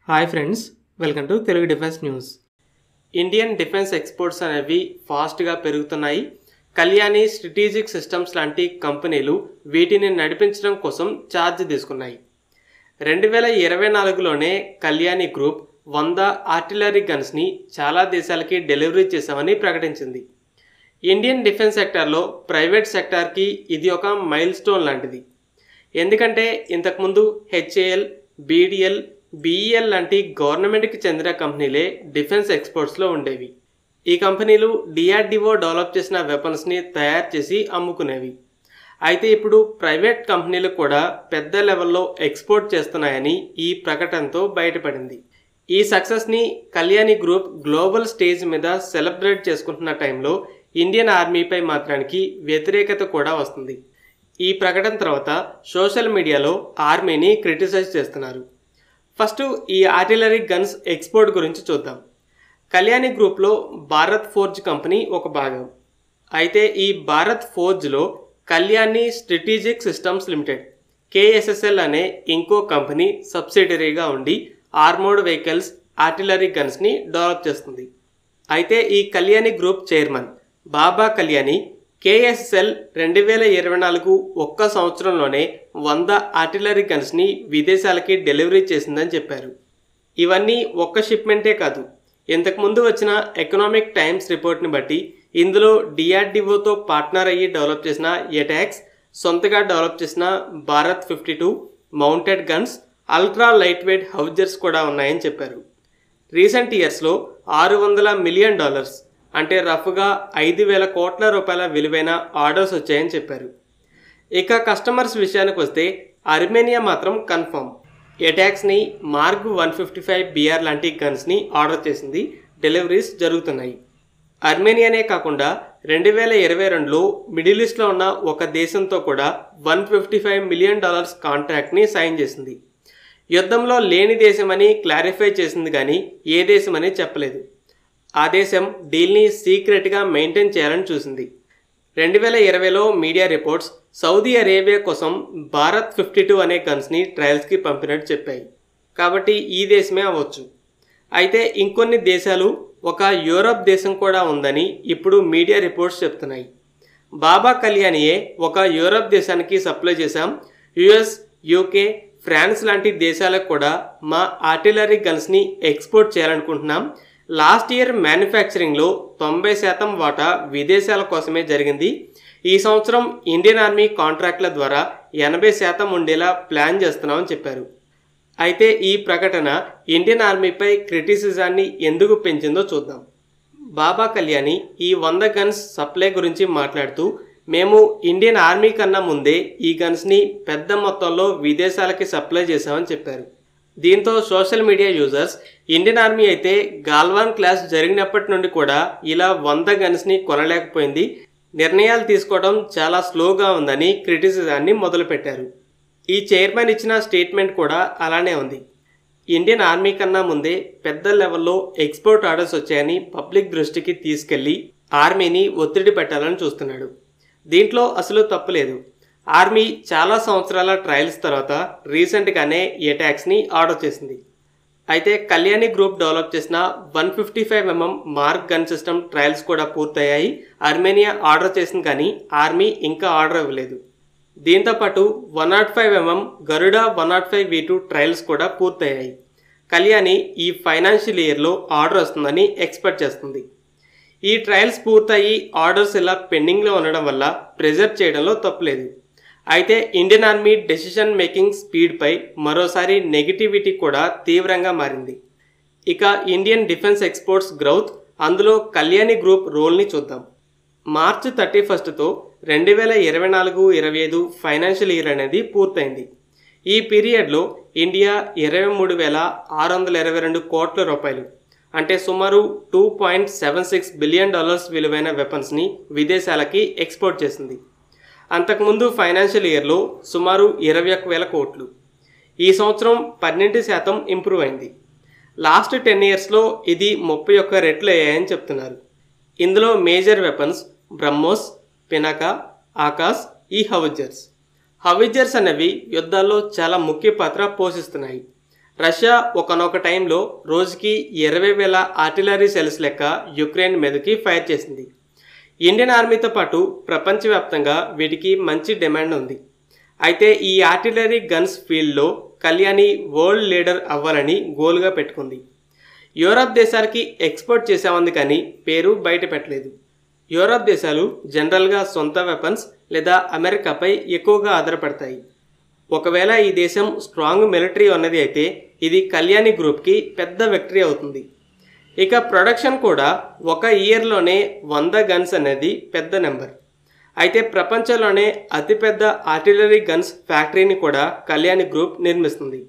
Hi friends, welcome to Telugu defence news. Indian defence exports అనేవి ఫాస్ట్గా పెరుగుతున్నాయి. కళ్యాణి స్ట్రాటజిక్ సిస్టమ్స్ లాంటి కంపెనీలు వీటిని నడిపించడం కోసం ఛార్జ్ తీసుకున్నాయి. 2024లోనే కళ్యాణి గ్రూప్ 100 ఆర్టిలరీ గన్స్ని చాలా దేశాలకి డెలివరీ చేశామని ప్రకటించింది. ఇండియన్ డిఫెన్స్ సెక్టార్లో ప్రైవేట్ సెక్టార్కి ఇది ఒక మైల్ స్టోన్ లాంటిది. ఎందుకంటే ఇంతకుముందు హెచ్ఏఎల్, బీడీఎల్, బీఈఎల్ లాంటి గవర్నమెంట్కి చెందిన కంపెనీలే డిఫెన్స్ ఎక్స్పోర్ట్స్లో ఉండేవి. ఈ కంపెనీలు డిఆర్డిఓ డెవలప్ చేసిన వెపన్స్ని తయారు చేసి అమ్ముకునేవి. అయితే ఇప్పుడు ప్రైవేట్ కంపెనీలు కూడా పెద్ద లెవెల్లో ఎక్స్పోర్ట్ చేస్తున్నాయని ఈ ప్రకటనతో బయటపడింది. ఈ సక్సెస్ని కళ్యాణి గ్రూప్ గ్లోబల్ స్టేజ్ మీద సెలబ్రేట్ చేసుకుంటున్న టైంలో ఇండియన్ ఆర్మీపై మాత్రానికి వ్యతిరేకత కూడా వస్తుంది. ఈ ప్రకటన తర్వాత సోషల్ మీడియాలో ఆర్మీని క్రిటిసైజ్ చేస్తున్నారు. ఫస్ట్ ఈ ఆర్టిలరీ గన్స్ ఎక్స్పోర్ట్ గురించి చూద్దాం. కళ్యాణి గ్రూప్లో భారత్ ఫోర్జ్ కంపెనీ ఒక భాగం. అయితే ఈ భారత్ ఫోర్జ్లో Kalyani strategic systems limited KSSL అనే ఇంకో కంపెనీ సబ్సిడరీగా ఉండి ఆర్మోర్డ్ వెహికల్స్, ఆర్టిలరీ గన్స్ని డెవలప్ చేస్తుంది. అయితే ఈ Kalyani group chairman Baba Kalyani KSSL 2024 ఒక్క సంవత్సరంలోనే 100 ఆర్టిలరీ గన్స్ని విదేశాలకి డెలివరీ చేసిందని చెప్పారు. ఇవన్నీ ఒక్క షిప్మెంటే కాదు. ఇంతకుముందు వచ్చిన ఎకనామిక్ టైమ్స్ రిపోర్ట్ని బట్టి ఇందులో డిఆర్డిఓతో పార్ట్నర్ అయ్యి డెవలప్ చేసిన ఎటాక్స్, సొంతగా డెవలప్ చేసిన Bharat 52 mounted guns, ultra light weight howitzers కూడా ఉన్నాయని చెప్పారు. రీసెంట్ ఇయర్స్లో $600 మిలియన్ అంటే రఫ్గా 5,000 కోట్ల రూపాయల విలువైన ఆర్డర్స్ వచ్చాయని చెప్పారు. ఇక కస్టమర్స్ విషయానికి వస్తే అర్మేనియా మాత్రం కన్ఫర్మ్. ఎటాక్స్ని మార్క్ 155BR లాంటి గన్స్ని ఆర్డర్ చేసింది. డెలివరీస్ జరుగుతున్నాయి. అర్మేనియానే కాకుండా 2022లో మిడిల్ ఈస్ట్లో ఉన్న ఒక దేశంతో కూడా $155 మిలియన్ కాంట్రాక్ట్ని సైన్ చేసింది. యుద్ధంలో లేని దేశమని క్లారిఫై చేసింది కానీ ఏ దేశమని చెప్పలేదు. ఆ దేశం డీల్ని సీక్రెట్గా మెయింటైన్ చేయాలని చూసింది. 2020లో మీడియా రిపోర్ట్స్ సౌదీ అరేబియా కోసం భారత్ 52 అనే గన్స్ని ట్రయల్స్కి పంపినట్టు చెప్పాయి. కాబట్టి ఈ దేశమే అవ్వచ్చు. అయితే ఇంకొన్ని దేశాలు, ఒక యూరప్ దేశం కూడా ఉందని ఇప్పుడు మీడియా రిపోర్ట్స్ చెప్తున్నాయి. బాబా కళ్యాణియే ఒక యూరప్ దేశానికి సప్లై చేశాం, US, UK, ఫ్రాన్స్ లాంటి దేశాలకు కూడా మా ఆర్టిలరీ గన్స్ని ఎక్స్పోర్ట్ చేయాలనుకుంటున్నాం. లాస్ట్ ఇయర్ మ్యానుఫ్యాక్చరింగ్లో 90% వాటా విదేశాల కోసమే జరిగింది. ఈ సంవత్సరం ఇండియన్ ఆర్మీ కాంట్రాక్ట్ల ద్వారా 80% ఉండేలా ప్లాన్ చేస్తున్నామని చెప్పారు. అయితే ఈ ప్రకటన ఇండియన్ ఆర్మీపై క్రిటిసిజాన్ని ఎందుకు పెంచిందో చూద్దాం. బాబా కళ్యాణి ఈ 100 గన్స్ సప్లై గురించి మాట్లాడుతూ, మేము ఇండియన్ ఆర్మీ కన్నా ముందే ఈ గన్స్ని పెద్ద మొత్తంలో విదేశాలకి సప్లై చేశామని చెప్పారు. దీంతో social media users Indian army అయితే గాల్వాన్ క్లాస్ జరిగినప్పటి నుండి కూడా ఇలా 100 గన్స్ని కొనలేకపోయింది, నిర్ణయాలు తీసుకోవడం చాలా స్లోగా ఉందని క్రిటిసిజాన్ని మొదలుపెట్టారు. ఈ చైర్మన్ ఇచ్చిన స్టేట్మెంట్ కూడా అలానే ఉంది. ఇండియన్ ఆర్మీ కన్నా ముందే పెద్ద లెవెల్లో ఎక్స్పోర్ట్ ఆర్డర్స్ వచ్చాయని పబ్లిక్ దృష్టికి తీసుకెళ్లి ఆర్మీని ఒత్తిడి పెట్టాలని చూస్తున్నాడు. దీంట్లో అసలు తప్పులేదు. ఆర్మీ చాలా సంవత్సరాల ట్రయల్స్ తర్వాత రీసెంట్గానే ఎటాక్స్ని ఆర్డర్ చేసింది. అయితే కళ్యాణి గ్రూప్ డెవలప్ చేసిన 155mm mark gun system trials కూడా పూర్తయ్యాయి. అర్మేనియా ఆర్డర్ చేసింది కానీ ఆర్మీ ఇంకా ఆర్డర్ ఇవ్వలేదు. దీంతోపాటు 105mm గరుడ 105V2 ట్రయల్స్ కూడా పూర్తయ్యాయి. కళ్యాణి ఈ ఫైనాన్షియల్ ఇయర్లో ఆర్డర్ వస్తుందని ఎక్స్పెక్ట్ చేస్తుంది. ఈ ట్రయల్స్ పూర్తయి ఆర్డర్స్ ఇలా పెండింగ్లో ఉండడం వల్ల ప్రెజర్ చేయడంలో తప్పులేదు. అయితే ఇండియన్ ఆర్మీ డెసిషన్ మేకింగ్ స్పీడ్పై మరోసారి నెగిటివిటీ కూడా తీవ్రంగా మారింది. ఇక ఇండియన్ డిఫెన్స్ ఎక్స్పోర్ట్స్ గ్రోత్, అందులో కళ్యాణి గ్రూప్ రోల్ని చూద్దాం. మార్చి 31తో 2024-25 ఫైనాన్షియల్ ఇయర్ అనేది పూర్తయింది. ఈ పీరియడ్లో ఇండియా 23,622 కోట్ల రూపాయలు అంటే సుమారు $2.76 బిలియన్ విలువైన వెపన్స్ని విదేశాలకి ఎక్స్పోర్ట్ చేసింది. అంతకుముందు ఫైనాన్షియల్ ఇయర్లో సుమారు 21,000 కోట్లు. ఈ సంవత్సరం 12% ఇంప్రూవ్ అయింది. లాస్ట్ 10 ఇయర్స్లో ఇది 31 రెట్లు అయ్యాయని చెప్తున్నారు. ఇందులో మేజర్ వెపన్స్ బ్రహ్మోస్, పినాకా, ఆకాశ్, ఈ హౌజర్స్ అనేవి యుద్ధాల్లో చాలా ముఖ్య పాత్ర పోషిస్తున్నాయి. రష్యా ఒకనొక టైంలో రోజుకి 20,000 ఆర్టిలరీ సెల్స్ లెక్క యుక్రెయిన్ మీదకి ఫైర్ చేసింది. ఇండియన్ ఆర్మీతో పాటు ప్రపంచవ్యాప్తంగా వీటికి మంచి డిమాండ్ ఉంది. అయితే ఈ ఆర్టిలరీ గన్స్ ఫీల్డ్లో కళ్యాణి వరల్డ్ లీడర్ అవ్వాలని గోల్గా పెట్టుకుంది. యూరప్ దేశాలకి ఎక్స్పోర్ట్ చేసామంది కానీ పేరు బయట పెట్టలేదు. యూరప్ దేశాలు జనరల్గా సొంత వెపన్స్ లేదా అమెరికాపై ఎక్కువగా ఆధారపడతాయి. ఒకవేళ ఈ దేశం స్ట్రాంగ్ మిలిటరీ ఉన్నది అయితే ఇది కళ్యాణి గ్రూప్కి పెద్ద విక్టరీ అవుతుంది. ఇక ప్రొడక్షన్ కూడా ఒక ఇయర్లోనే 100 గన్స్ అనేది పెద్ద నెంబర్. అయితే ప్రపంచంలోనే అతిపెద్ద ఆర్టిలరీ గన్స్ ఫ్యాక్టరీని కూడా కళ్యాణి గ్రూప్ నిర్మిస్తుంది.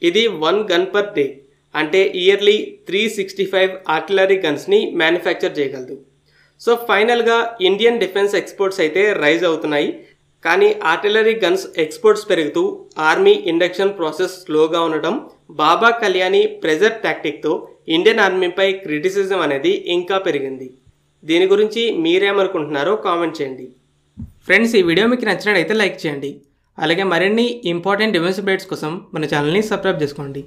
ఇది 1 గన్ పర్ డే అంటే ఇయర్లీ 365 ఆర్టిలరీ గన్స్ని మ్యానుఫ్యాక్చర్ చేయగలదు. సో ఫైనల్గా ఇండియన్ డిఫెన్స్ ఎక్స్పోర్ట్స్ అయితే రైజ్ అవుతున్నాయి. కానీ ఆర్టిలరీ గన్స్ ఎక్స్పోర్ట్స్ పెరుగుతూ ఆర్మీ ఇండక్షన్ ప్రాసెస్ స్లోగా ఉండటం, బాబా కళ్యాణి ప్రెజర్ టాక్టిక్తో ఇండియన్ ఆర్మీపై క్రిటిసిజం అనేది ఇంకా పెరిగింది. దీని గురించి మీరేమనుకుంటున్నారో కామెంట్ చేయండి. ఫ్రెండ్స్, ఈ వీడియో మీకు నచ్చినట్లయితే లైక్ చేయండి. అలాగే మరిన్ని ఇంపార్టెంట్ డిఫెన్స్ అప్డేట్స్ కోసం మన ఛానల్ని సబ్స్క్రైబ్ చేసుకోండి.